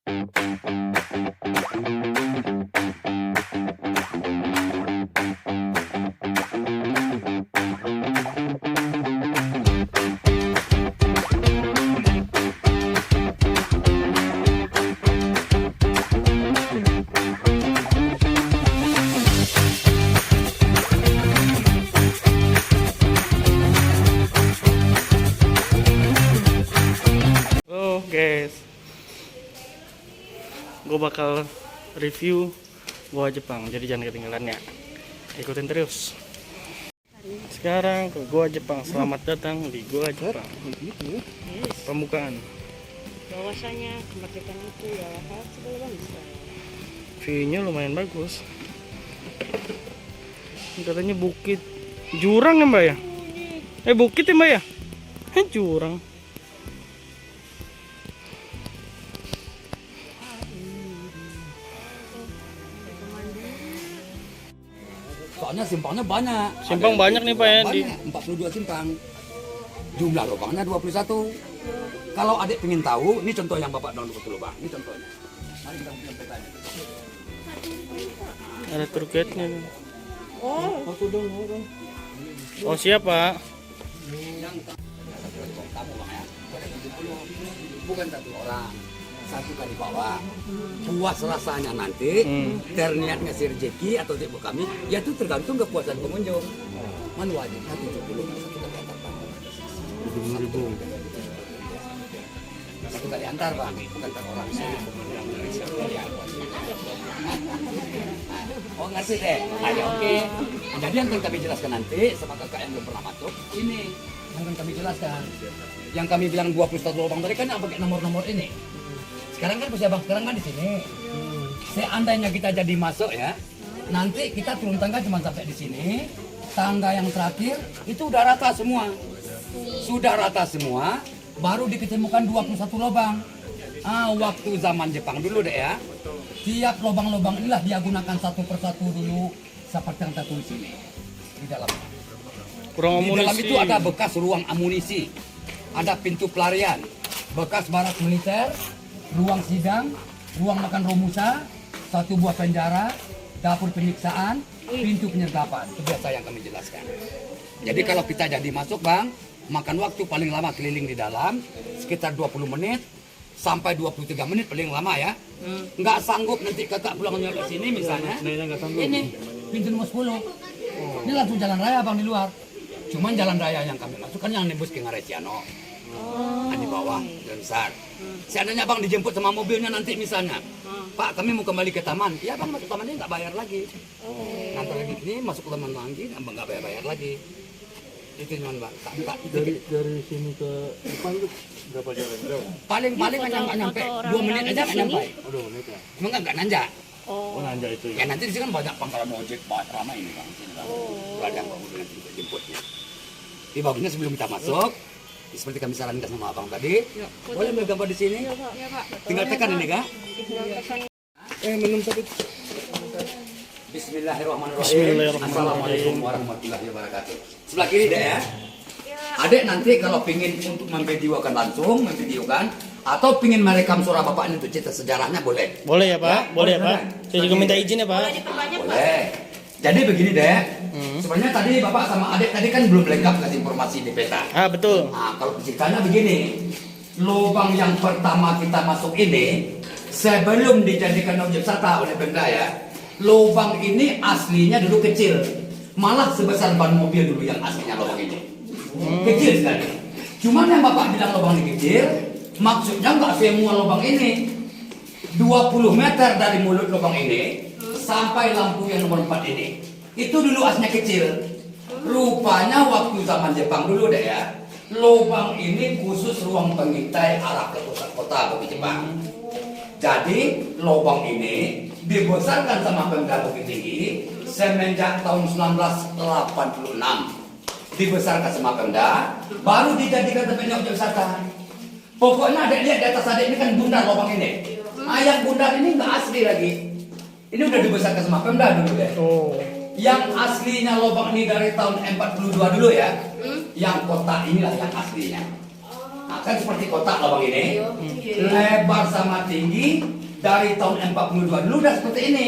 Guys, gue bakal review gua Jepang, jadi jangan ketinggalan ya, ikutin terus. Sekarang ke gua Jepang, selamat datang di gua Jepang. Pembukaan. Bahwasanya kemerdekaan itu ya hak segala bangsa. View-nya lumayan bagus. Katanya bukit jurang ya mbak ya? Bukit ya mbak ya? Jurang. Soalnya simpangnya banyak. Simpang banyak nih Pak ya di 42 simpang. Jumlah lubangnya 21. Kalau adik pengen tahu, ini contoh yang Bapak download ke lubang. Ini contohnya. Mari kita lihat petanya. ada tour guide-nya nih. Oh, Oh siap Pak. Yang kamu Bang ya. Bukan satu orang. Satu kali bawa. Puas rasanya nanti, terniat ngasih rezeki atau ibu kami, ya itu tergantung kepuasan pengunjung. Man wajibnya 70 satu kali antar Bang. 70.000. Satu kali antar Bang, bukan per orang. Oh ngerti deh. Ayo oke. Jadi yang akan kami jelaskan nanti sama kakak yang belum pernah masuk, ini yang akan kami jelaskan. Yang kami bilang 21 lubang tadi kan yang pakai nomor-nomor ini. Sekarang kan usia bang, sekarang kan di sini. Seandainya kita jadi masuk ya, nanti kita turun tangga cuma sampai di sini. Tangga yang terakhir itu udah rata semua. Sudah rata semua, baru diketemukan 21 lubang. Waktu zaman Jepang dulu deh ya. Tiap lubang-lubang inilah dia gunakan satu persatu dulu seperti yang kita tulis ini. Di dalam. Di dalam itu ada bekas ruang amunisi, ada pintu pelarian, bekas barak militer, ruang sidang, ruang makan romusa, satu buah penjara, dapur penyiksaan, pintu penyergapan. Itu biasa yang kami jelaskan. Jadi kalau kita jadi masuk bang, makan waktu paling lama keliling di dalam sekitar 20 menit sampai 23 menit paling lama ya. Nggak sanggup nanti kakak pulangnya ke sini misalnya. Ini pintu nomor 10. Ini langsung jalan raya bang di luar. Cuman jalan raya yang kami masukkan yang nembus ke Ngaresiano. Di bawah dan besar. Seandainya bang dijemput sama mobilnya nanti misalnya, Pak kami mau kembali ke taman, ya bang masuk tamannya nggak bayar lagi. Nanti lagi ini masuk taman lagi, abang nggak bayar lagi. Itu cuman bang. Dari sini ke depan itu berapa jalan? Paling nggak nyampe 2 menit aja nggak nyampe. Oh 2 menit ya? Emang nggak nanjak. Oh nanjak itu Ya nanti di sini kan banyak pangkalan ojek banget ramai ini bang. Sini bang. Ada yang mobil nanti kita jemputnya. Di bagusnya sebelum kita masuk. Seperti kami sarankan sama abang tadi, boleh ambil gambar di sini. ya Pak. Tinggal tekan ini kak. minum satu. Bismillahirrahmanirrahim. Assalamualaikum warahmatullahi wabarakatuh. Sebelah kiri deh ya. Adik nanti kalau pingin untuk memvideokan langsung, memvideokan atau pingin merekam suara bapak ini untuk cerita sejarahnya boleh. Boleh ya Pak, boleh ya Pak. Saya juga minta izin ya Pak. Boleh. Jadi begini deh. Sebenarnya tadi bapak sama adik tadi kan belum lengkap kasih informasi di peta. Betul. Nah, kalau ceritanya begini, lubang yang pertama kita masuk ini sebelum dijadikan objek wisata oleh Pemda ya, lubang ini aslinya dulu kecil, malah sebesar ban mobil dulu yang aslinya lubang ini, kecil sekali. Cuman yang bapak bilang lubang ini kecil, maksudnya nggak semua lubang ini. 20 meter dari mulut lubang ini sampai lampu yang nomor 4 ini. Itu dulu aslinya kecil. Rupanya waktu zaman Jepang dulu deh ya, lubang ini khusus ruang pengintai arah ke pusat kota Bukit Jepang. Jadi lubang ini dibesarkan sama Pemda Bukit Tinggi semenjak tahun 1986. Dibesarkan sama Pemda, baru dijadikan tempatnya objek wisata. Pokoknya ada lihat di atas adik ini kan bundar lubang ini. Yang bundar ini nggak asli lagi. Ini udah dibesarkan sama Pemda dulu deh. Yang aslinya lubang ini dari tahun 42 dulu ya. Yang kotak inilah yang aslinya. Nah, kan seperti kotak lubang ini. Lebar sama tinggi dari tahun 42 dulu udah seperti ini.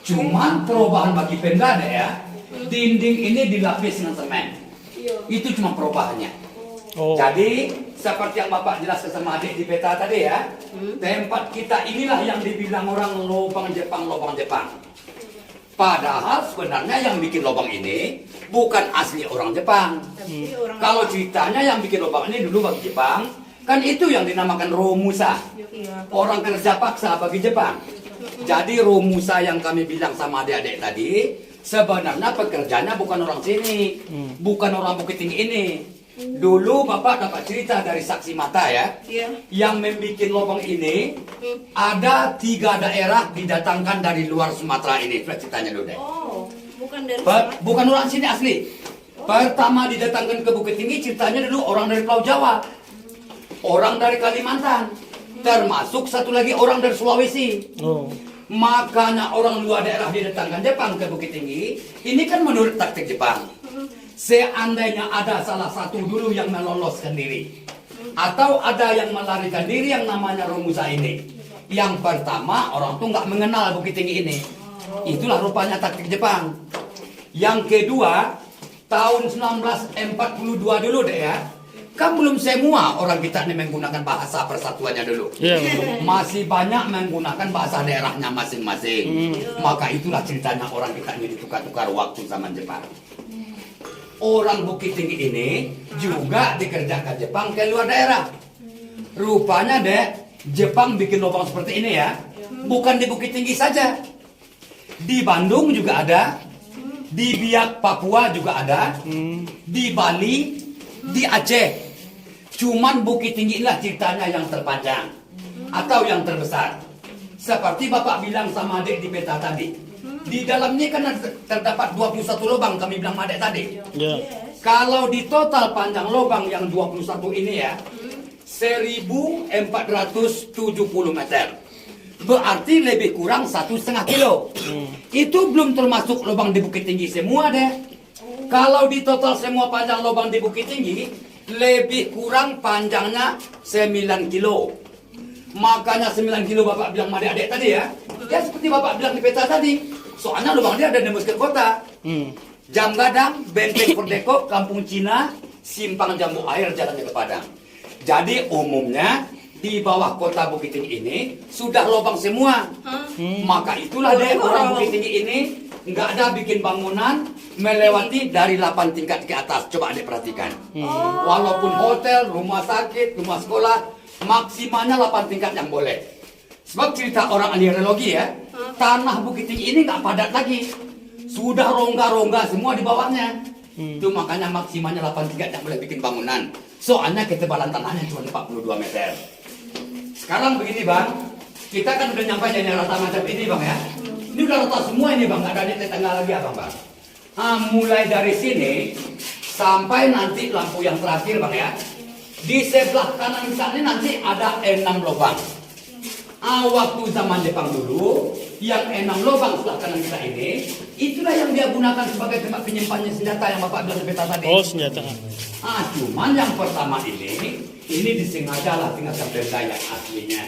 Cuman perubahan bagi Pemda ada ya. Dinding ini dilapis dengan semen. Itu cuma perubahannya. Oh. Jadi seperti yang Bapak jelaskan sama adik di peta tadi ya, tempat kita inilah yang dibilang orang lubang Jepang, lubang Jepang. Padahal sebenarnya yang bikin lubang ini bukan asli orang Jepang. Kalau ceritanya yang bikin lubang ini dulu bagi Jepang, kan itu yang dinamakan Romusa. Orang kerja paksa bagi Jepang. Jadi Romusa yang kami bilang sama adik-adik tadi, sebenarnya pekerjanya bukan orang sini, bukan orang Bukit Tinggi ini. Dulu Bapak dapat cerita dari saksi mata ya, yang membuat lubang ini ada 3 daerah didatangkan dari luar Sumatera ini. Ceritanya dulu deh. Oh, bukan dari Bukan orang sini asli. Pertama didatangkan ke Bukit Tinggi, ceritanya dulu orang dari Pulau Jawa, orang dari Kalimantan, termasuk satu lagi orang dari Sulawesi. Oh. Makanya orang luar daerah didatangkan Jepang ke Bukit Tinggi. Ini kan menurut taktik Jepang. Seandainya ada salah satu dulu yang meloloskan diri, atau ada yang melarikan diri yang namanya Romusa ini. Yang pertama orang tuh nggak mengenal Bukit Tinggi ini. Itulah rupanya taktik Jepang. Yang kedua tahun 1942 dulu deh ya. Kan belum semua orang kita ini menggunakan bahasa persatuannya dulu. Iya. Masih banyak menggunakan bahasa daerahnya masing-masing. Maka itulah ceritanya orang kita ini ditukar-tukar waktu zaman Jepang. Orang Bukit Tinggi ini juga dikerjakan Jepang ke luar daerah. Rupanya deh Jepang bikin lubang seperti ini ya. Bukan di Bukit Tinggi saja. Di Bandung juga ada. Di Biak Papua juga ada. Di Bali, di Aceh. Cuman Bukit Tinggi inilah ceritanya yang terpanjang atau yang terbesar. Seperti Bapak bilang sama adik di peta tadi. Di dalamnya kan terdapat 21 lubang kami bilang adik tadi. Ya. Kalau di total panjang lubang yang 21 ini ya 1470 meter. Berarti lebih kurang 1,5 kilo. Itu belum termasuk lubang di Bukit Tinggi semua deh. Kalau di total semua panjang lubang di Bukit Tinggi lebih kurang panjangnya 9 kilo. Makanya 9 kilo Bapak bilang sama adik-adik tadi ya. Ya seperti Bapak bilang di peta tadi. Soalnya lubang dia ada nembus ke kota. Jam Gadang, Benteng Perdeko, Kampung Cina, Simpang Jambu Air, jalannya ke Padang. Jadi umumnya di bawah kota Bukit Tinggi ini sudah lubang semua. Maka itulah deh orang Bukit Tinggi ini nggak ada bikin bangunan melewati dari 8 tingkat ke atas. Coba adik perhatikan. Walaupun hotel, rumah sakit, rumah sekolah, maksimalnya 8 tingkat yang boleh. Sebab cerita orang ahli geologi ya, tanah Bukit Tinggi ini nggak padat lagi. Sudah rongga-rongga semua di bawahnya. Itu makanya maksimalnya 8 tingkat yang boleh bikin bangunan. Soalnya ketebalan tanahnya cuma 42 meter. Sekarang begini Bang, kita kan udah nyampe jadi rata macam ini Bang ya. Ini udah rata semua ini Bang, nggak ada di tengah lagi Abang Bang. Mulai dari sini sampai nanti lampu yang terakhir Bang ya. Di sebelah kanan kita ini nanti ada 6 lubang. Waktu zaman Jepang dulu, yang 6 lubang sebelah kanan kita ini, itulah yang dia gunakan sebagai tempat penyimpanannya senjata yang Bapak bilang di peta tadi. Oh, senjata. Cuman yang pertama ini disengaja lah tinggalkan benda yang aslinya.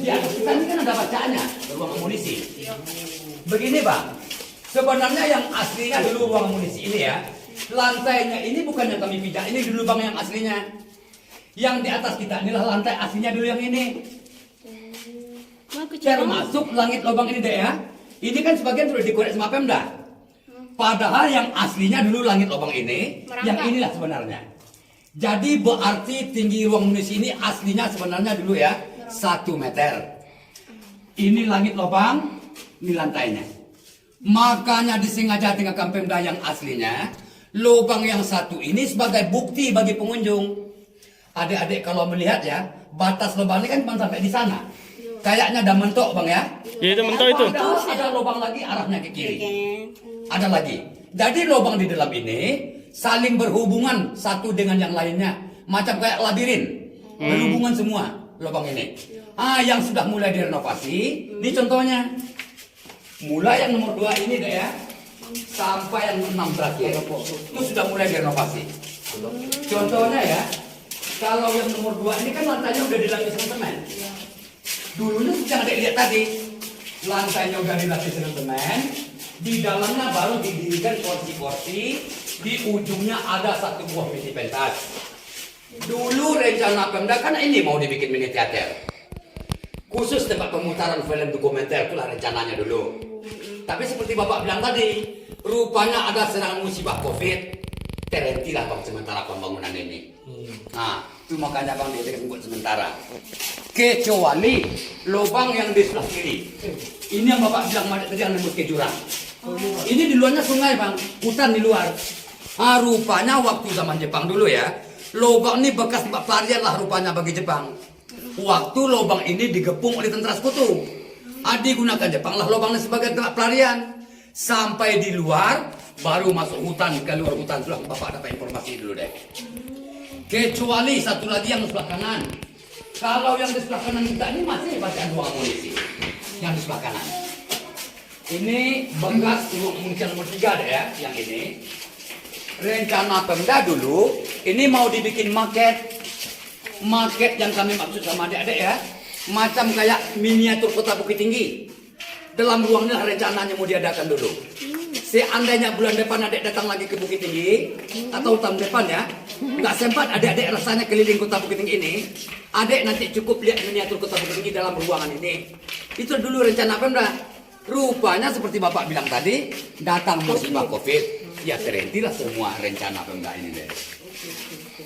Di atas kita ini kan ada bacaannya, ruang amunisi. Begini Bang, sebenarnya yang aslinya dulu ruang amunisi ini ya, lantainya ini bukan yang kami pijak, ini dulu Bang yang aslinya. Yang di atas kita inilah lantai aslinya dulu yang ini. Termasuk langit lubang ini deh ya. Ini kan sebagian sudah dikorek sama Pemda. Padahal yang aslinya dulu langit lubang ini, yang inilah sebenarnya. Jadi berarti tinggi ruang amunisi ini aslinya sebenarnya dulu ya 1 meter. Ini langit lubang, ini lantainya. Makanya disengaja tinggalkan Pemda yang aslinya. Lubang yang satu ini sebagai bukti bagi pengunjung. Adik-adik kalau melihat ya, batas lubang ini kan cuma sampai di sana. Kayaknya ada mentok Bang ya. Ya itu mentok itu. Ada lubang lagi arahnya ke kiri. Ada lagi. Jadi lubang di dalam ini saling berhubungan satu dengan yang lainnya. Macam kayak labirin. Berhubungan semua lubang ini. Yang sudah mulai direnovasi. Ini contohnya. Mulai yang nomor 2 ini deh ya. Sampai yang 6 terakhir. Itu sudah mulai direnovasi. Contohnya ya. Kalau yang nomor 2 ini kan lantainya udah dilapis dengan semen. Dulunya yang ada lihat tadi, lantainya udah dilapis dengan semen, di dalamnya baru didirikan kursi-kursi, di ujungnya ada satu buah mini pentas. Dulu rencana Pemda kan ini mau dibikin mini teater, khusus tempat pemutaran film dokumenter, itulah rencananya dulu. Tapi seperti Bapak bilang tadi, rupanya ada serangan musibah COVID, terhentilah Bang sementara pembangunan ini. Nah, itu makanya Bang dia buat sementara. Kecuali lubang yang di sebelah kiri. Ini yang Bapak bilang tadi yang nembus ke jurang. Ini di luarnya sungai Bang, hutan di luar. Ah, rupanya waktu zaman Jepang dulu ya, lubang ini bekas tempat pelarian lah rupanya bagi Jepang. Waktu lubang ini digepung oleh tentara sekutu, digunakan Jepang lah lubang ini sebagai tempat pelarian. Sampai di luar, baru masuk hutan, ke luar hutan. Itulah Bapak dapat informasi dulu deh. Kecuali satu lagi yang di sebelah kanan. Kalau yang di sebelah kanan kita ini masih bacaan ruang amunisi. Yang di sebelah kanan. Ini bekas ruang amunisi nomor 3 deh ya, yang ini. Rencana Pemda dulu, ini mau dibikin maket. Maket yang kami maksud sama adik-adik ya. Macam kayak miniatur kota Bukit Tinggi. Dalam ruangnya rencananya mau diadakan dulu. Seandainya bulan depan adik datang lagi ke Bukit Tinggi, atau tahun depan ya, nggak sempat adik-adik rasanya keliling kota Bukit Tinggi ini, adik nanti cukup lihat miniatur kota Bukit Tinggi dalam ruangan ini. Itu dulu rencana Pemda. Rupanya seperti Bapak bilang tadi, datang musibah COVID, ya terhentilah semua rencana Pemda ini deh.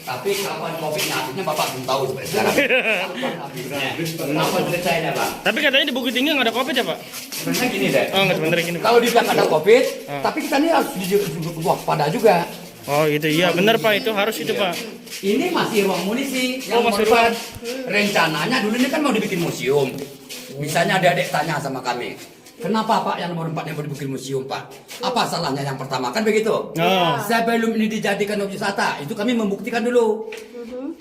Tapi kapan COVID-nya habisnya Bapak belum tahu seperti sekarang. Kapan habisnya? Kenapa selesainya Bang? Tapi katanya di Bukit Tinggi nggak ada COVID ya Pak? Sebenarnya gini deh. Oh nggak sebenarnya gini. Kalau dibilang ada COVID, tapi kita ini harus waspada juga. Oh itu iya benar Pak, itu harus itu Pak. Ini masih ruang munisi yang masih nomor 4. Rencananya dulu ini kan mau dibikin museum. Misalnya ada adik tanya sama kami, kenapa Pak yang nomor 4 yang mau dibikin museum Pak? Apa salahnya yang pertama kan begitu? Sebelum ini dijadikan objek wisata, itu kami membuktikan dulu.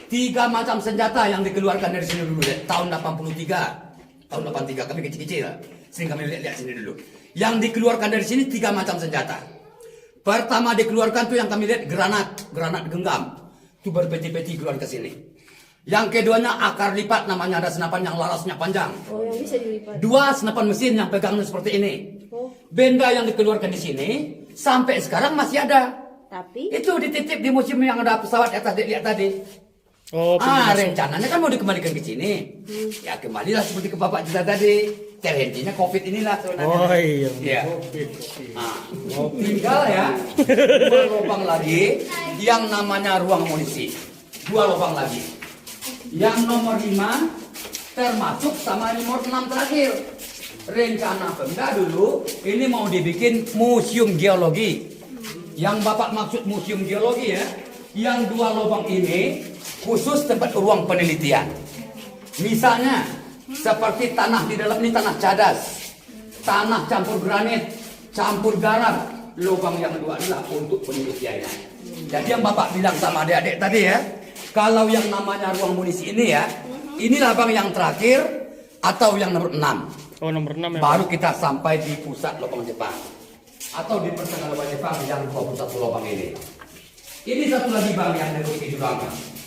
3 macam senjata yang dikeluarkan dari sini dulu deh. Tahun 83, tahun 83 kami kecil-kecil, sering kami lihat sini dulu. Yang dikeluarkan dari sini 3 macam senjata. Pertama dikeluarkan tuh yang kami lihat granat genggam. Itu berpeti-peti keluar ke sini. Yang keduanya akar lipat, namanya ada senapan yang larasnya panjang. Oh, yang bisa dilipat. 2 senapan mesin yang pegangnya seperti ini. Benda yang dikeluarkan di sini sampai sekarang masih ada. Tapi Itu dititip di museum yang ada pesawat di atas lihat tadi. Oh Rencananya kan mau dikembalikan ke sini. Ya kembalilah seperti ke Bapak cerita tadi. Terhentinya COVID inilah sebenarnya. Oh iya. Iya. Tinggal ya 2 lubang lagi yang namanya ruang amunisi. 2 lubang lagi. Yang nomor 5 termasuk sama nomor 6 terakhir. Rencana Pemda dulu ini mau dibikin museum geologi. Yang Bapak maksud museum geologi ya, yang 2 lubang ini khusus tempat ruang penelitian. Misalnya seperti tanah di dalam ini tanah cadas, tanah campur granit, campur garap. Lubang yang 2 adalah untuk penelitiannya. Jadi yang Bapak bilang sama adik-adik tadi ya, kalau yang namanya ruang munisi ini ya, inilah Bang yang terakhir atau yang nomor 6. Oh nomor 6 ya. Baru kita sampai di pusat lubang Jepang. Atau di pertengahan lubang Jepang yang 21 lubang ini. Ini satu lagi Bang yang nembus ke jurang.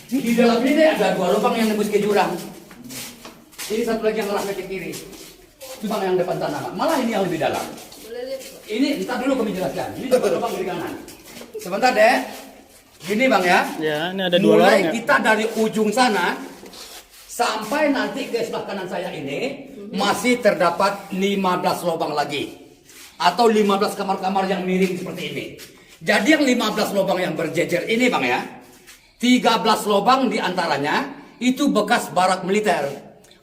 Di dalam ini ada 2 lubang yang nembus ke jurang. Ini satu lagi yang arah ke kiri. Itu Bang yang depan tanah. Malah ini yang lebih dalam. Ini entar dulu kami jelaskan. Ini 2 lubang di kanan. Sebentar deh. Gini Bang ya. Ya ini ada 2 lubang Mulai ya. kita dari ujung sana sampai nanti ke sebelah kanan saya ini masih terdapat 15 lubang lagi. Atau 15 kamar-kamar yang miring seperti ini. Jadi yang 15 lubang yang berjejer ini Bang ya, 13 lubang diantaranya itu bekas barak militer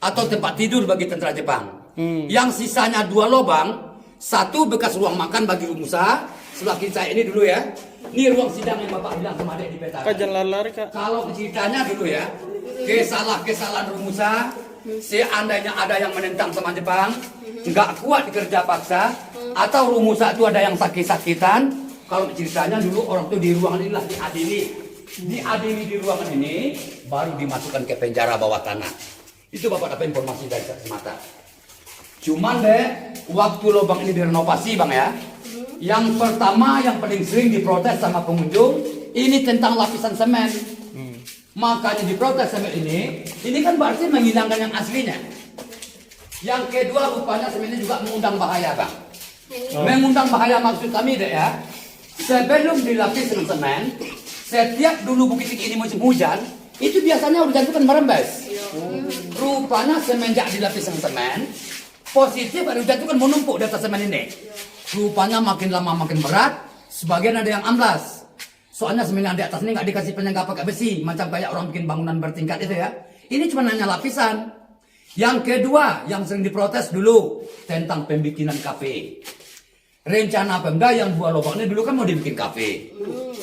atau tempat tidur bagi tentara Jepang. Yang sisanya 2 lubang, 1 bekas ruang makan bagi Rumusa, sebelah kiri saya ini dulu ya. Ini ruang sidang yang Bapak bilang sama adik di peta. Kak jangan lari-lari Kak. Kalau ceritanya dulu ya, kesalahan Rumusa, seandainya ada yang menentang sama Jepang, nggak kuat dikerja paksa, atau Rumusa itu ada yang sakit-sakitan. Kalau ceritanya dulu orang itu di ruangan inilah diadili di ruangan ini, baru dimasukkan ke penjara bawah tanah. Itu Bapak dapat informasi dari saksi mata. Cuman deh, waktu lubang ini direnovasi Bang ya, yang pertama yang paling sering diprotes sama pengunjung, ini tentang lapisan semen. Makanya diprotes semen ini kan berarti menghilangkan yang aslinya. Yang kedua rupanya semen ini juga mengundang bahaya, Bang. Mengundang bahaya maksud kami deh ya. Sebelum dilapis dengan semen, setiap dulu Bukit Tinggi ini musim hujan, itu biasanya hujan itu kan merembes. Rupanya semenjak dilapis dengan semen, positif hujan itu kan menumpuk di atas semen ini. Rupanya makin lama makin berat, sebagian ada yang amblas. Soalnya semen yang di atas ini nggak dikasih penyangga pakai besi, macam kayak orang bikin bangunan bertingkat itu ya. Ini cuma hanya lapisan. Yang kedua, yang sering diprotes dulu tentang pembikinan kafe. Rencana Pemda yang 2 lubang ini dulu kan mau dibikin kafe.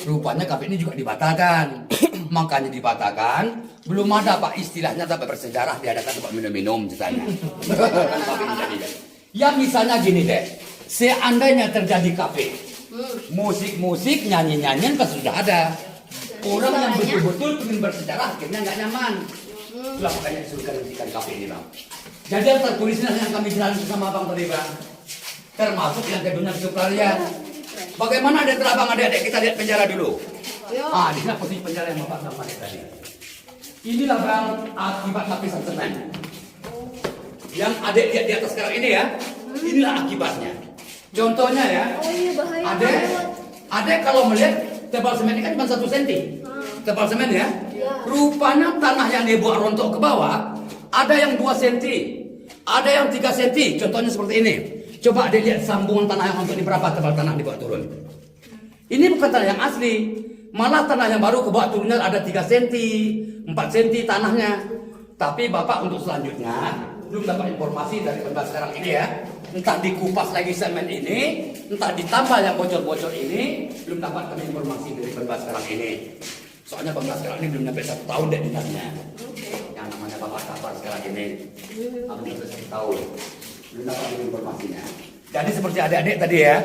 Rupanya kafe ini juga dibatalkan. Makanya dibatalkan, belum ada Pak istilahnya tapi bersejarah diadakan tempat minum-minum misalnya. Ya misalnya gini deh, seandainya terjadi kafe, musik-musik, nyanyi-nyanyian kan sudah ada. Orang yang betul-betul ingin bersejarah akhirnya nggak nyaman. Itulah makanya disuruhkan hentikan kafe ini, Bang. Jadi yang tertulisnya yang kami jelaskan sama Bang tadi, Bang. Termasuk yang kedua subsidiar. Bagaimana ada terabang adik-adik kita lihat penjara dulu. Di sini posisi penjara yang Bapak sama tadi. Inilah Bang akibat lapisan semen. Yang adik lihat di atas sekarang ini ya. Inilah akibatnya. Contohnya ya. Adik kalau melihat tebal semen ini kan cuma 1 cm. Tebal semen ya. Rupanya tanah yang dibuat rontok ke bawah ada yang 2 cm, ada yang 3 cm. Contohnya seperti ini. Coba adik lihat sambungan tanah yang rontok ini berapa tebal tanah dibuat turun. Ini bukan tanah yang asli. Malah tanah yang baru ke bawah turunnya ada 3 cm, 4 cm tanahnya. Tapi Bapak untuk selanjutnya belum dapat informasi dari Pemda sekarang ini ya. Entah dikupas lagi semen ini, entah ditambah yang bocor-bocor ini, belum dapat kami informasi dari Pemda sekarang ini. Soalnya Pemda sekarang ini belum sampai 1 tahun deh dinasnya. Yang namanya Bapak Kabar sekarang ini, belum sampai 1 tahun. Belum dapat informasinya. Jadi seperti adik-adik tadi ya,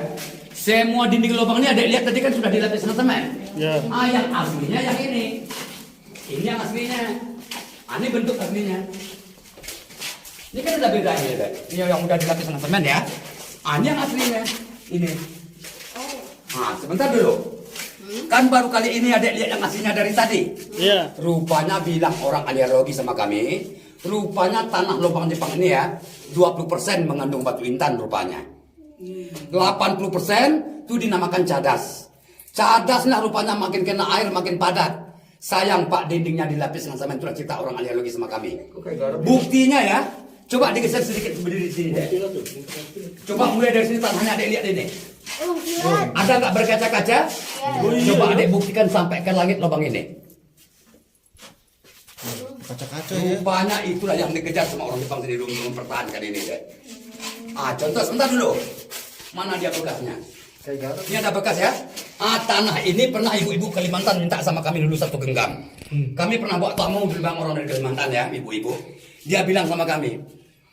semua dinding lubang ini adik lihat tadi kan sudah dilapis dengan semen. Ya. Yang aslinya yang ini. Ini yang aslinya. Ini bentuk aslinya. Ini kan udah beda ini, deh. Ini yang udah dilapis dengan semen ya. Ini yang aslinya. Ini. Sebentar dulu. Kan baru kali ini adik lihat yang aslinya dari tadi. Iya. Rupanya bilang orang aliologi sama kami, rupanya tanah lubang Jepang ini ya, 20% mengandung batu intan rupanya. 80% itu dinamakan cadas. Cadasnya rupanya makin kena air makin padat. Sayang Pak dindingnya dilapis dengan semen, itulah cerita orang aliologi sama kami. Buktinya ya, coba digeser sedikit berdiri di sini deh. Coba mulai dari sini tanahnya adik lihat ini. Ada nggak berkaca-kaca? Coba adik buktikan sampai ke langit lubang ini. Kaca-kaca ya. Rupanya itulah yang dikejar sama orang Jepang sendiri untuk mempertahankan ini deh. Contoh sebentar dulu. Mana dia bekasnya? Ini ada bekas ya. Tanah ini pernah ibu-ibu Kalimantan minta sama kami dulu 1 genggam. Kami pernah bawa tamu dulu Bang orang dari Kalimantan ya, ibu-ibu. Dia bilang sama kami,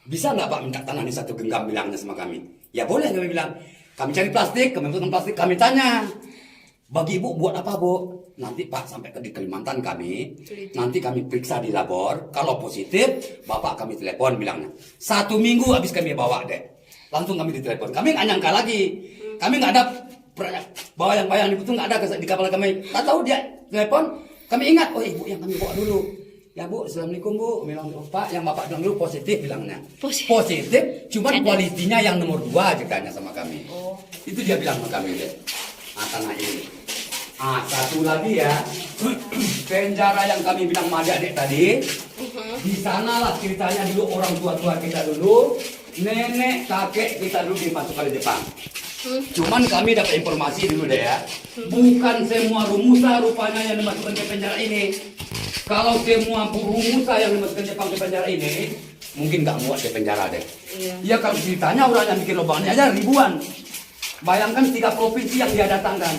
bisa nggak Pak minta tanah ini 1 genggam, bilangnya sama kami. Ya boleh, kami bilang. Kami cari plastik, kami butuhkan plastik, kami tanya. Bagi ibu buat apa Bu? Nanti Pak sampai ke di Kalimantan kami, nanti kami periksa di labor. Kalau positif, Bapak kami telepon bilangnya. 1 minggu habis kami bawa deh. Langsung kami ditelepon. Kami nggak nyangka lagi. Kami nggak ada bayang-bayang itu nggak ada di kapal kami. Tak tahu dia telepon. Kami ingat, oh ibu yang kami bawa dulu. Ya Bu, assalamualaikum Bu. Bilang Pak, yang Bapak bilang dulu positif bilangnya. Positif, cuman kualitinya yang nomor 2 ceritanya sama kami. Itu dia bilang sama kami deh. Tanah ini. Satu lagi ya, penjara yang kami bilang sama adik tadi, di sanalah ceritanya dulu orang tua-tua kita dulu, nenek kakek kita dulu dimasukkan di Jepang. Cuman kami dapat informasi dulu deh ya, bukan semua rumusa rupanya yang dimasukkan ke penjara ini. Kalau semua rumusa yang dimasukkan Jepang ke penjara ini, mungkin nggak muat ke penjara deh. Ya kalau ceritanya orang yang bikin lubangnya aja ribuan. Bayangkan 3 provinsi yang dia datangkan.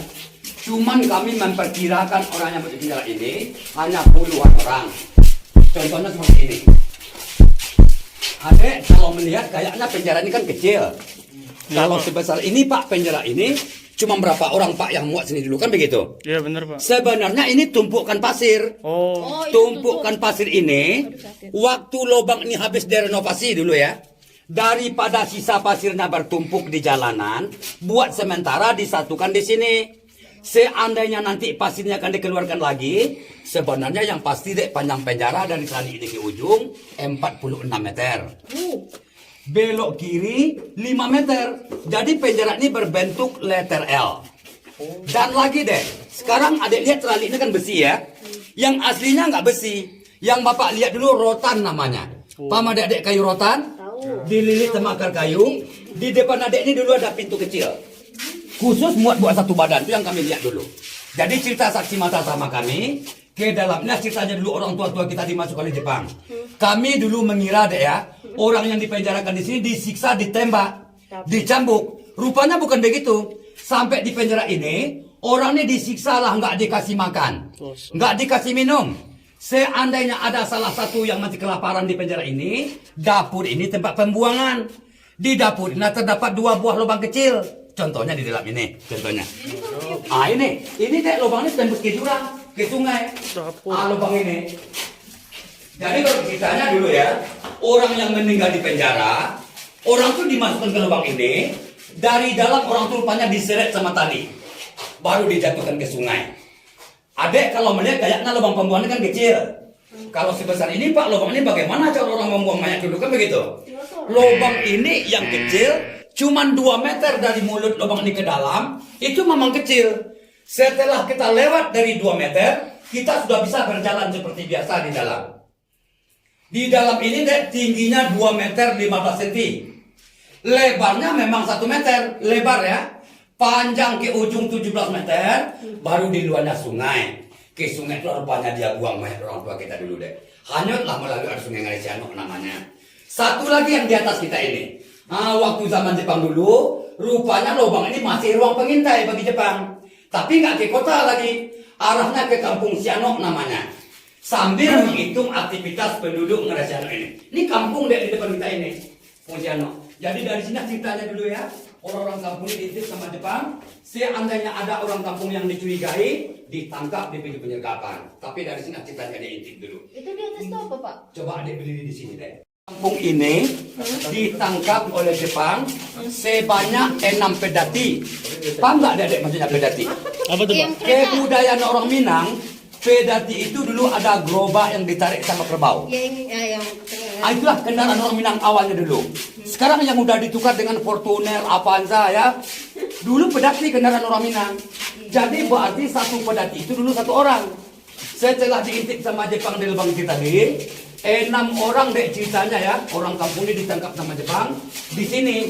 Cuman kami memperkirakan orang yang masuk penjara ini hanya puluhan orang. Contohnya seperti ini. Adek kalau melihat kayaknya penjara ini kan kecil. Kalau sebesar ini Pak penjara ini cuma berapa orang Pak yang muat sini dulu kan begitu? Iya benar Pak. Sebenarnya ini tumpukan pasir. Tumpukan pasir ini waktu lubang ini habis direnovasi dulu ya. Daripada sisa pasirnya bertumpuk di jalanan, buat sementara disatukan di sini. Seandainya nanti pastinya akan dikeluarkan lagi, sebenarnya yang pasti dek panjang penjara dari tali ini ke ujung 46 meter. Belok kiri 5 meter. Jadi penjara ini berbentuk letter L. Dan lagi deh, sekarang adik lihat tali ini kan besi ya. Yang aslinya nggak besi. Yang bapak lihat dulu rotan namanya. Paham adik-adik kayu rotan? Dililit sama akar kayu. Di depan adik ini dulu ada pintu kecil. Khusus muat buat satu badan, itu yang kami lihat dulu. Jadi cerita saksi mata sama kami, ke dalamnya ceritanya dulu orang tua-tua kita dimasukkan oleh Jepang. Kami dulu mengira deh ya, orang yang dipenjarakan di sini disiksa, ditembak, dicambuk. Rupanya bukan begitu. Sampai di penjara ini, orang ini disiksa lah, nggak dikasih makan, nggak dikasih minum. Seandainya ada salah satu yang mati kelaparan di penjara ini, dapur ini tempat pembuangan. Di dapur ini terdapat 2 buah lubang kecil. Contohnya di dalam ini, contohnya. Ini dek lubang ini tembus ke jurang, ke sungai. Lubang ini. Jadi kalau ceritanya dulu ya, orang yang meninggal di penjara, orang tuh dimasukkan ke lubang ini, dari dalam orang tuh rupanya diseret sama tali, baru dijatuhkan ke sungai. Adek kalau melihat kayaknya lubang pembuangannya kan kecil. Kalau sebesar ini Pak, lubang ini bagaimana cara orang membuang mayat dulu kan begitu? Lubang ini yang kecil, cuman 2 meter dari mulut lubang ini ke dalam, itu memang kecil. Setelah kita lewat dari 2 meter, kita sudah bisa berjalan seperti biasa di dalam. Di dalam ini deh, tingginya 2 meter 15 cm. Lebarnya memang 1 meter, lebar ya. Panjang ke ujung 17 meter, baru di luarnya sungai. Ke sungai itu rupanya dia buang mayat orang tua kita dulu deh. Hanyutlah melalui ada sungai Ngaresiano namanya. Satu lagi yang di atas kita ini. Waktu zaman Jepang dulu, rupanya lubang ini masih ruang pengintai bagi Jepang. Tapi nggak ke kota lagi, arahnya ke kampung Sianok namanya. Sambil menghitung aktivitas penduduk Ngaresiano ini. Ini kampung deh di depan kita ini, kampung Sianok. Jadi dari sini ceritanya dulu ya, orang-orang kampung ini diintip sama Jepang. Seandainya ada orang kampung yang dicurigai, ditangkap di pintu penyergapan. Tapi dari sini ceritanya diintip dulu. Itu di atas itu apa, Pak? Coba adik berdiri di sini deh. Kampung ini ditangkap oleh Jepang sebanyak 6 pedati. Paham nggak adik maksudnya pedati? Apa tuh Pak? Kebudayaan orang Minang, pedati itu dulu ada gerobak yang ditarik sama kerbau. Itulah kendaraan orang Minang awalnya dulu. Sekarang yang udah ditukar dengan Fortuner, Avanza ya. Dulu pedati kendaraan orang Minang. Jadi berarti satu pedati itu dulu 1 orang. Setelah diintip sama Jepang di lubang kita tadi, 6 orang dek ceritanya ya, orang kampung ini ditangkap sama Jepang. Di sini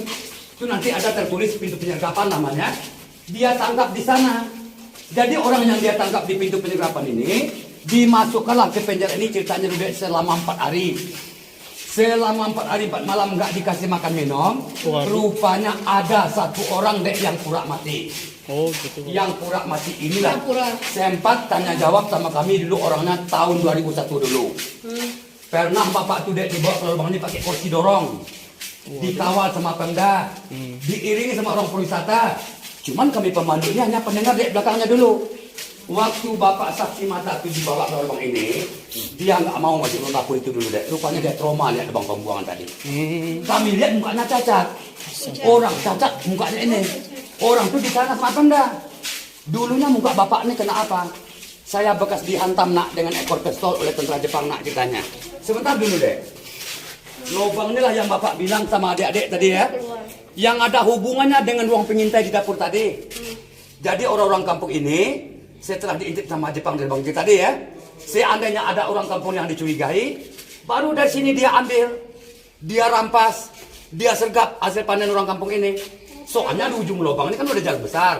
itu nanti ada tertulis pintu penyergapan namanya. Dia tangkap di sana. Jadi orang yang dia tangkap di pintu penyergapan ini dimasukkanlah ke penjara ini ceritanya duduk selama 4 hari. Selama 4 hari 4 malam nggak dikasih makan minum. Rupanya ada 1 orang dek yang pura mati. Oh gitu. Yang pura mati inilah sempat tanya jawab sama kami dulu orangnya tahun 2001 dulu. Pernah bapak tuh dek dibawa ke lubang ini pakai kursi dorong, dikawal sama Pemda, diiringi sama orang perwisata. Cuman kami pemandunya hanya pendengar dek belakangnya dulu. Waktu bapak saksi mata itu dibawa ke lubang ini, dia nggak mau masuk ke dapur itu dulu dek. Rupanya dia trauma lihat lubang pembuangan tadi. Kami lihat mukanya cacat, orang cacat mukanya ini. Orang tuh di sana sama Pemda. Dulunya muka bapak ini kena apa? Saya bekas dihantam nak dengan ekor pistol oleh tentara Jepang nak ceritanya. Sebentar dulu deh. Lubang inilah yang bapak bilang sama adik-adik tadi ya. Yang ada hubungannya dengan ruang pengintai di dapur tadi. Jadi orang-orang kampung ini setelah diintip sama Jepang dari bang tadi ya. Seandainya ada orang kampung yang dicurigai, baru dari sini dia ambil, dia rampas, dia sergap hasil panen orang kampung ini. Soalnya di ujung lubang ini kan udah jalan besar.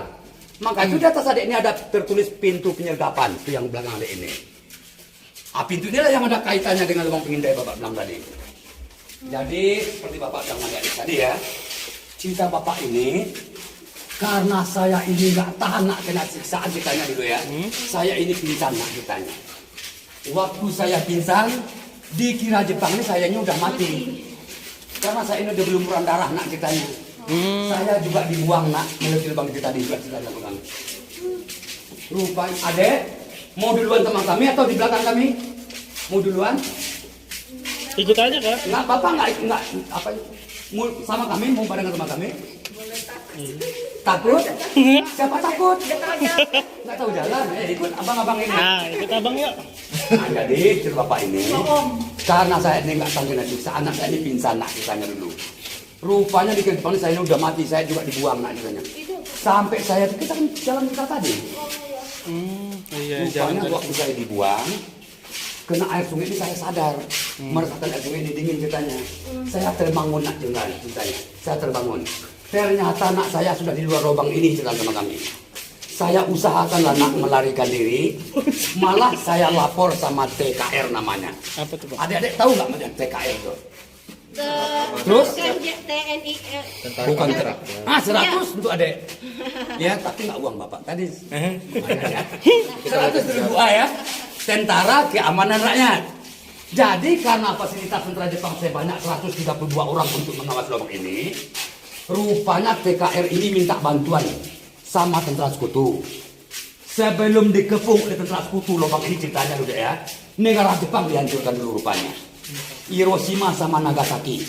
Maka itu di atas adik ini ada tertulis pintu penyergapan, itu yang belakang adik ini. Pintu inilah yang ada kaitannya dengan lubang pengintai bapak bilang tadi. Jadi seperti bapak bilang tadi ya, cerita bapak ini karena saya ini nggak tahan nak kena siksaan ceritanya dulu ya. Saya ini pingsan nak ceritanya. Waktu saya pingsan, dikira Jepang ini sayanya udah mati. Karena saya ini udah belum kurang darah nak ceritanya. Saya juga dibuang nak melalui lubang kita tadi juga ceritanya bukan. Rupanya adek mau duluan teman kami atau di belakang kami? Mau duluan? Ikut aja kak. Enggak, Bapak enggak apa sama kami mau barengan sama kami? Takut? Siapa takut? Enggak tahu jalan. Ikut abang-abang ini. Nah, ikut abang yuk. Nah, jadi cerita Bapak ini, karena saya ini nggak tahu jenazah, anak saya ini pingsan nak ceritanya dulu. Rupanya di depan saya ini udah mati, saya juga dibuang nak ceritanya. Sampai saya kita kan jalan kita tadi. Iya, Rupanya waktu saya dibuang, kena air sungai ini saya sadar. Merasakan air sungai ini dingin ceritanya. Saya terbangun nak ceritanya. Saya terbangun. Ternyata anak saya sudah di luar lubang ini cerita sama kami. Saya usahakanlah nak melarikan diri, malah saya lapor sama TKR namanya. Apa tuh Pak? Adik-adik tahu nggak macam TKR itu? Terus? TNI. Bukan terak. 100 untuk adik. Ya, tapi nggak uang bapak tadi. 100.000 ya. Tentara Keamanan Rakyat. Jadi karena fasilitas tentara Jepang saya banyak 132 orang untuk mengawasi lubang ini, rupanya TKR ini minta bantuan sama tentara sekutu. Sebelum dikepung oleh tentara sekutu lubang ini ceritanya udah ya. Negara Jepang dihancurkan dulu rupanya. Hiroshima sama Nagasaki.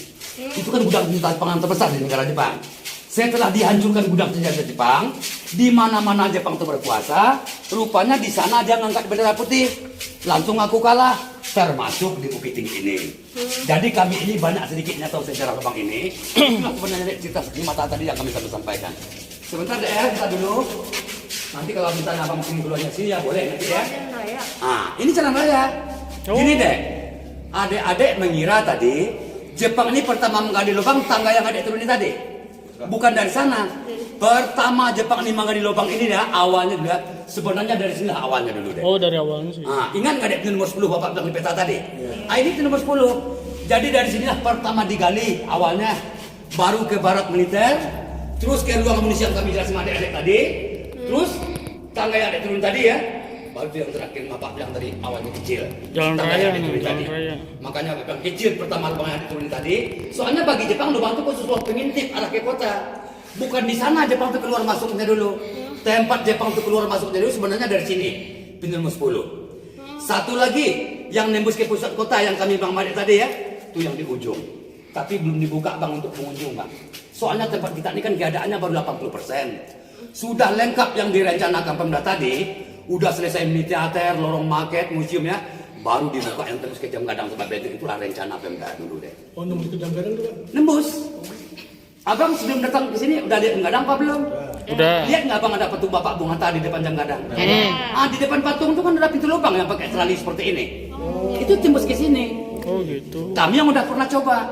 Itu kan gudang senjata Jepang terbesar di negara Jepang. Setelah dihancurkan gudang senjata Jepang, di mana-mana Jepang itu berkuasa, rupanya di sana dia ngangkat bendera putih. Langsung aku kalah, termasuk di Bukit Tinggi ini. Jadi kami ini banyak sedikitnya tahu sejarah lubang ini. Itulah sebenarnya cerita segi mata tadi yang kami sampaikan. Sebentar deh, kita dulu. Nanti kalau misalnya abang sini dulunya sini ya boleh nanti ya. Ah, ini jalan raya. Gini deh, adik-adik mengira tadi Jepang ini pertama menggali lubang tangga yang adik turunin tadi. Bukan dari sana. Pertama Jepang ini menggali lubang ini ya awalnya dia sebenarnya dari sini awalnya dulu deh. Oh, dari awalnya sih. Ah, ingat nggak adik nomor 10 bapak bilang di peta tadi? Ah, ini nomor 10. Jadi dari sinilah pertama digali awalnya, baru ke barak militer, terus ke ruang amunisi yang kami jelasin adik-adik tadi, terus tangga yang adik turun tadi ya, baru yang terakhir bapak bilang tadi awalnya kecil. Jalan Tangga raya yang adik nih, turun jalan tadi. raya. Makanya bilang kecil pertama lubang yang adik turun tadi. Soalnya bagi Jepang lubang itu khusus untuk pengintip arah ke kota. Bukan di sana Jepang itu keluar masuknya dulu. Tempat Jepang itu keluar masuknya dulu sebenarnya dari sini, pintu nomor 10. Satu lagi yang nembus ke pusat kota yang kami Bang Madik tadi ya, itu yang di ujung. Tapi belum dibuka Bang untuk pengunjung Bang. Soalnya tempat kita ini kan keadaannya baru 80%. Sudah lengkap yang direncanakan Pemda tadi, udah selesai mini teater, lorong market, museum ya, baru dibuka yang terus ke Jam Gadang tempat itu itulah rencana Pemda dulu deh. Oh, nembus ke Jam Gadang tuh, Pak? Nembus. Abang sebelum datang ke sini udah lihat Jam Gadang apa belum? Udah. Lihat nggak Abang ada patung Bapak Bung Hatta di depan Jam Gadang? Ah, di depan patung itu kan ada pintu lubang yang pakai trali seperti ini. Itu tembus ke sini. Oh gitu. Kami yang udah pernah coba.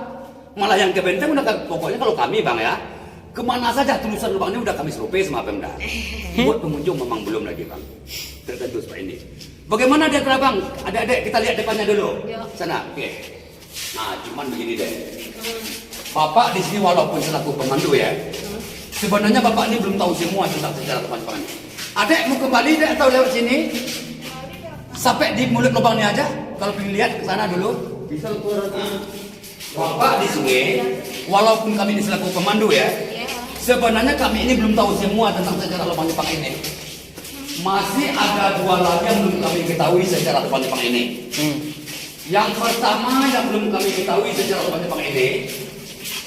Malah yang ke Benteng udah pokoknya kalau kami Bang ya, kemana saja tulisan lubang ini udah kami survei sama Pemda. Buat pengunjung memang belum lagi Bang. Tertentu seperti ini. Bagaimana dia Bang? Adik-adik kita lihat depannya dulu. Sana, oke. Nah, cuman begini deh. Bapak di sini walaupun selaku pemandu ya, sebenarnya Bapak ini belum tahu semua tentang sejarah teman-teman. Adek mau kembali deh atau lewat sini? Sampai di mulut lubang ini aja. Kalau pengen lihat ke sana dulu. Bisa Bapak di sini, walaupun kami ini selaku pemandu ya, sebenarnya kami ini belum tahu semua tentang sejarah lubang Jepang ini. Masih ada dua lagi yang belum kami ketahui sejarah lubang Jepang ini. Yang pertama yang belum kami ketahui sejarah lubang Jepang ini,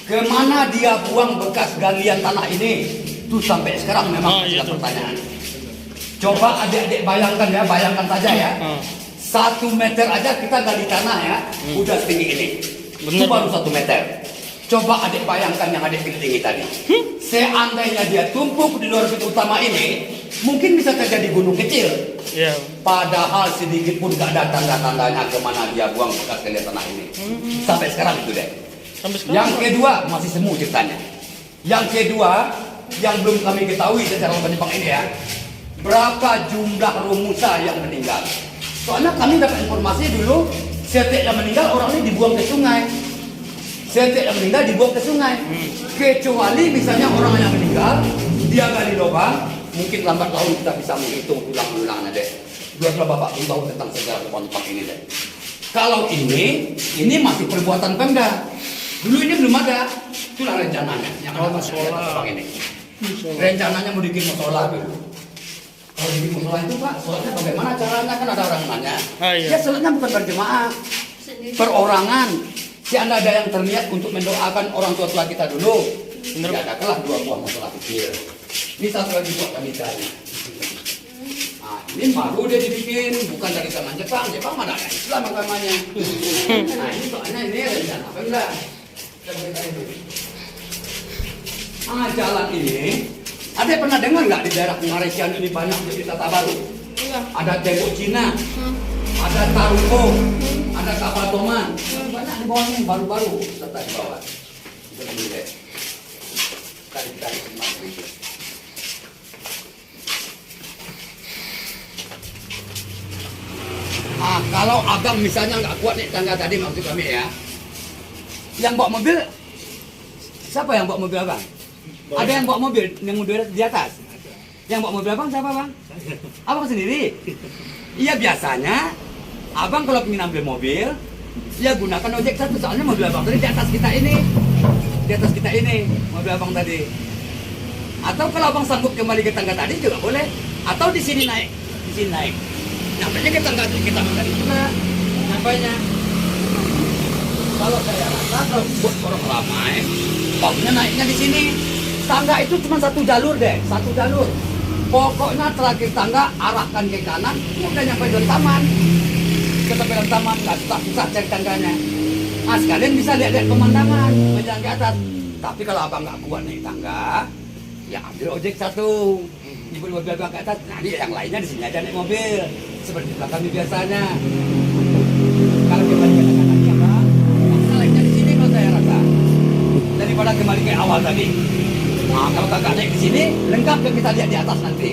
kemana dia buang bekas galian tanah ini? Itu sampai sekarang memang masih ada pertanyaan. Coba adik-adik bayangkan ya, bayangkan saja ya. 1 meter aja kita gali tanah ya, udah setinggi ini. Itu baru 1 meter. Coba adik bayangkan yang adik tinggi tadi. Seandainya dia tumpuk di luar pintu utama ini, mungkin bisa terjadi gunung kecil. Iya. Padahal sedikit pun gak ada tanda-tandanya kemana dia buang bekas galian tanah ini. Sampai sekarang itu deh. Yang kedua masih semu ceritanya. Yang kedua yang belum kami ketahui secara Jepang ini ya, berapa jumlah Romusa yang meninggal. Soalnya kami dapat informasi dulu setiap yang meninggal orang ini dibuang ke sungai. Setiap yang meninggal dibuang ke sungai. Kecuali misalnya orang yang meninggal dia gali lubang, mungkin lambat laun kita bisa menghitung tulang-tulangnya deh. Biarlah Bapak tahu tentang sejarah Jepang ini deh. Kalau ini masih perbuatan Pemda. Dulu ini belum ada, itulah rencananya yang ada pada ini. Rencananya mau bikin musola dulu. Kalau bikin musola itu Pak, soalnya bagaimana caranya kan ada orang nanya. Ya soalnya bukan berjemaah, perorangan. Si Anda ada yang terniat untuk mendoakan orang tua kita dulu. Bener. Diadakanlah 2 buah musola kecil. Ini satu lagi buat kami cari. Nah, ini baru dia dibikin, bukan dari zaman Jepang. Jepang mana ada Islam agamanya. Nah, ini soalnya ini rencana apa enggak? Kita beritahu dulu. Jalan ini, ada yang pernah dengar nggak di daerah Malaysia ini banyak wisata baru? Ada tembok Cina, ada Taruko, ada kapal Toman. Banyak di bawah ini baru-baru wisata di bawah. Kita lihat. Tarik semua itu. Kalau abang misalnya nggak kuat nih tangga tadi maksud kami ya, yang bawa mobil, siapa yang bawa mobil abang? Ada yang bawa mobil, yang mobil di atas. Yang bawa mobil abang siapa bang? Abang sendiri. Iya biasanya, abang kalau ingin ambil mobil, ya gunakan ojek satu soalnya mobil abang tadi di atas kita ini, mobil abang tadi. Atau kalau abang sanggup kembali ke tangga tadi juga boleh. Atau di sini naik, Nampaknya kita nggak kita makan juga, nampaknya. Kalau saya rasa kalau buat orang ramai, bagusnya naiknya di sini. Tangga itu cuma satu jalur deh, satu jalur. Pokoknya terakhir tangga arahkan ke kanan, udah nyampe dalam taman. Kita dalam taman, nggak susah cari tangganya. Nah sekalian bisa lihat-lihat pemandangan, berjalan ke atas. Tapi kalau abang nggak kuat naik tangga, ya ambil ojek satu. Ibu mobil abang ke atas, nah dia yang lainnya di sini aja naik mobil. Seperti belakang biasanya. Kalau kembali ke tangga tadi apa? Yang lainnya di sini kalau saya rasa. Daripada kembali ke awal tadi. Nah, kalau kakak naik di sini, lengkap yang kita lihat di atas nanti.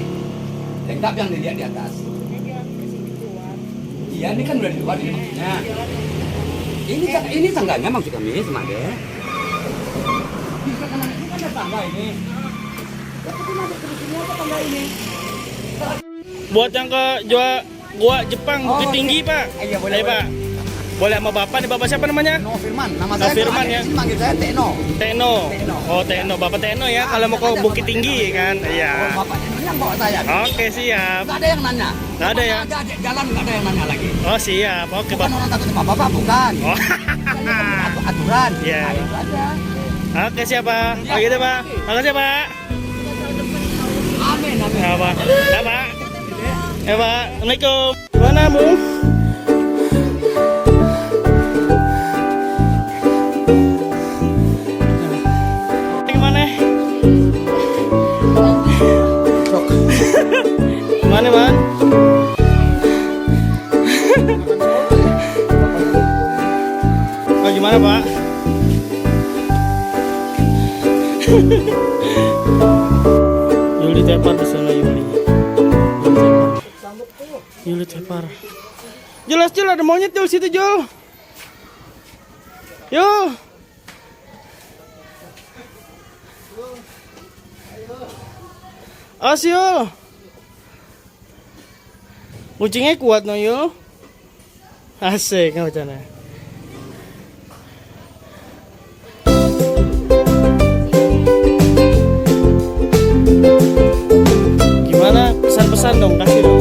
Lengkap yang dilihat di atas. Iya, ini kan udah di luar ini maksudnya. Ini tangganya maksud kami, Semade. Bisa kan ini kan ada tangga ini. Tapi kenapa terus ini apa tangga ini? Buat yang ke gua Jepang Bukit Tinggi, Pak. Iya, boleh, Ayo, Pak. Boleh sama Bapak nih, Bapak siapa namanya? No Firman, nama No saya Firman, ya? di sini manggil saya Tekno. Teno. Teno. Oh, Teno. Bapak Teno ya, kalau mau ke Bukit Tinggi kan. Oh, Iya. bapaknya ini yang bawa saya. Oke, siap. Nggak ada yang nanya. Nggak ada ya? Ada jalan nggak ada yang nanya lagi. Oh, siap. Oke, Bukan Bapak. orang takut sama bapak, bukan. Oh. Aturan. Iya. Nah, itu aja. Oke, siap, Pak. Oh, gitu, Pak. Makasih, Pak. Amin, amin. Ya, Pak. Ya, Pak. Ya, Pak. Assalamualaikum. Gimana, Bu? Gimana? Gimana, Man? Oh, gimana, Pak? Yuli tepar di sana, Yuli. Yuli tepar. Jelas Jul, ada monyet Jul situ Jul. Yo. As Yul. Kucingnya kuat no Yul. Asik nggak macamnya. Gimana pesan-pesan dong, kasih dong.